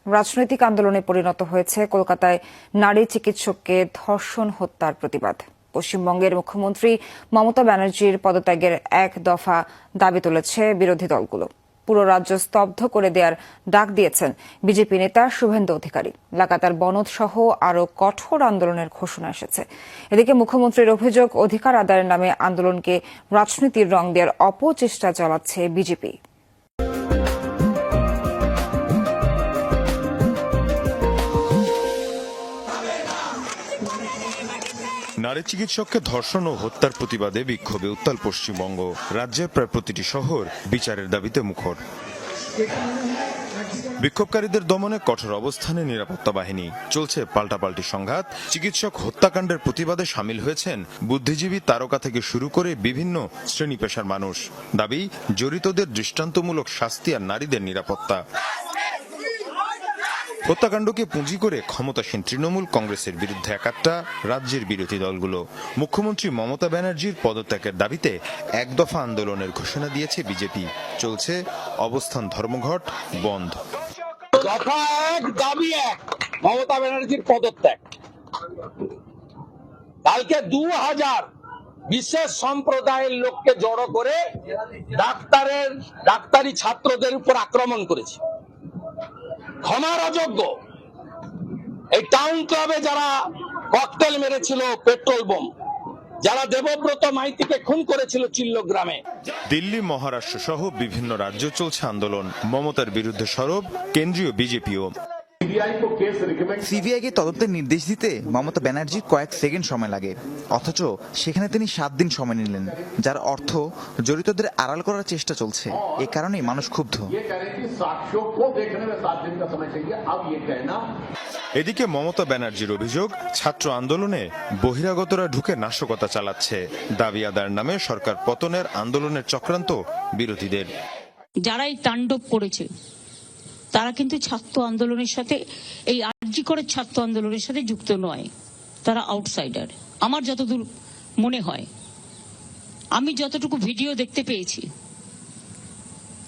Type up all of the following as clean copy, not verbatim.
রাজনৈতিক আন্দোলনে পরিণত হয়েছে কলকাতায় নারী চিকিৎসককে ধর্ষণ হত্যার প্রতিবাদ। পশ্চিমবঙ্গের মুখ্যমন্ত্রী মমতা ব্যানার্জির পদত্যাগের এক দফা দাবি তুলেছে বিরোধী দলগুলো। পুরো রাজ্য স্তব্ধ করে দেওয়ার ডাক দিয়েছেন বিজেপি নেতা শুভেন্দু অধিকারী। লাগাতার বনধ সহ আরও কঠোর আন্দোলনের ঘোষণা এসেছে। এদিকে মুখ্যমন্ত্রীর অভিযোগ, অধিকার আদায়ের নামে আন্দোলনকে রাজনীতির রং দেওয়ার অপচেষ্টা চালাচ্ছে বিজেপি। নারী চিকিৎসককে ধর্ষণ ও হত্যার প্রতিবাদে বিক্ষোভে উত্তাল পশ্চিমবঙ্গ। রাজ্যের প্রায় প্রতিটি শহর বিচারের দাবিতে মুখর। বিক্ষোভকারীদের দমনে কঠোর অবস্থানে নিরাপত্তা বাহিনী। চলছে পাল্টাপাল্টি সংঘাত। চিকিৎসক হত্যাকাণ্ডের প্রতিবাদে সামিল হয়েছেন বুদ্ধিজীবী, তারকা থেকে শুরু করে বিভিন্ন শ্রেণী পেশার মানুষ। দাবি, জড়িতদের দৃষ্টান্তমূলক শাস্তি আর নারীদের নিরাপত্তা। হত্যাকাণ্ডকে পুঁজি করে ক্ষমতাসীন তৃণমূল কংগ্রেসের বিরুদ্ধে একাত্তা রাজ্যের বিরোধী দলগুলো। মুখ্যমন্ত্রী মমতা ব্যানার্জির পদত্যাগের দাবিতে এক দফা আন্দোলনের ঘোষণা দিয়েছে বিজেপি। চলছে অবস্থান ধর্মঘট বন্ধ। দফা এক, দাবি এক, মমতা ব্যানার্জির পদত্যাগ। কালকে 2000 বিশেষ সম্প্রদায়ের লোককে জড়ো করে ডাক্তারি ছাত্রদের উপর আক্রমণ করেছে। ক্ষমার অযোগ্য। এই টাউন ক্লাবে যারা ককটেল মেরেছিল, পেট্রোল বোম, যারা দেবব্রত মাইতিকে খুন করেছিল চিল্লগ্রামে। দিল্লি, মহারাষ্ট্র সহ বিভিন্ন রাজ্য চলছে আন্দোলন। মমতার বিরুদ্ধে সরব কেন্দ্রীয় বিজেপিও। সিবিআইকে তদন্তের নির্দেশ দিতে মমতা ব্যানার্জির কয়েক সেকেন্ড সময় লাগে, অথচ সেখানে তিনি 7 দিন সময় নিলেন, যার অর্থ জড়িতদের আড়াল করার চেষ্টা চলছে। এ কারণেই মানুষ ক্ষুব্ধ। এদিকে মমতা ব্যানার্জির অভিযোগ, ছাত্র আন্দোলনে বহিরাগতরা ঢুকে নাশকতা চালাচ্ছে। দাবি আদায়ের নামে সরকার পতনের আন্দোলনের চক্রান্ত বিরোধীদের। যারাই তাণ্ডব করেছে তারা কিন্তু ছাত্র আন্দোলনের সাথে, এই আরজি করে ছাত্র আন্দোলনের সাথে যুক্ত নয়। তারা আউটসাইডার আমার যতদূর মনে হয়। আমি যতটুকু ভিডিও দেখতে পেয়েছি,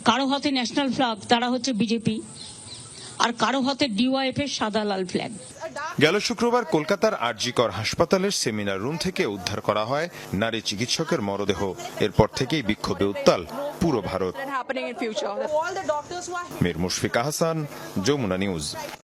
কারো হাতে ন্যাশনাল ফ্ল্যাগ, তারা হচ্ছে বিজেপি, আর কারো হাতে ডিওয়াইএফ এর সাদা লাল ফ্ল্যাগ। গেল শুক্রবার কলকাতার আরজিকর হাসপাতালের সেমিনার রুম থেকে উদ্ধার করা হয় নারী চিকিৎসকের মরদেহ। এরপর থেকেই বিক্ষোভে উত্তাল পুরো ভারত। মীর মুশফিক আহসান, যমুনা নিউজ।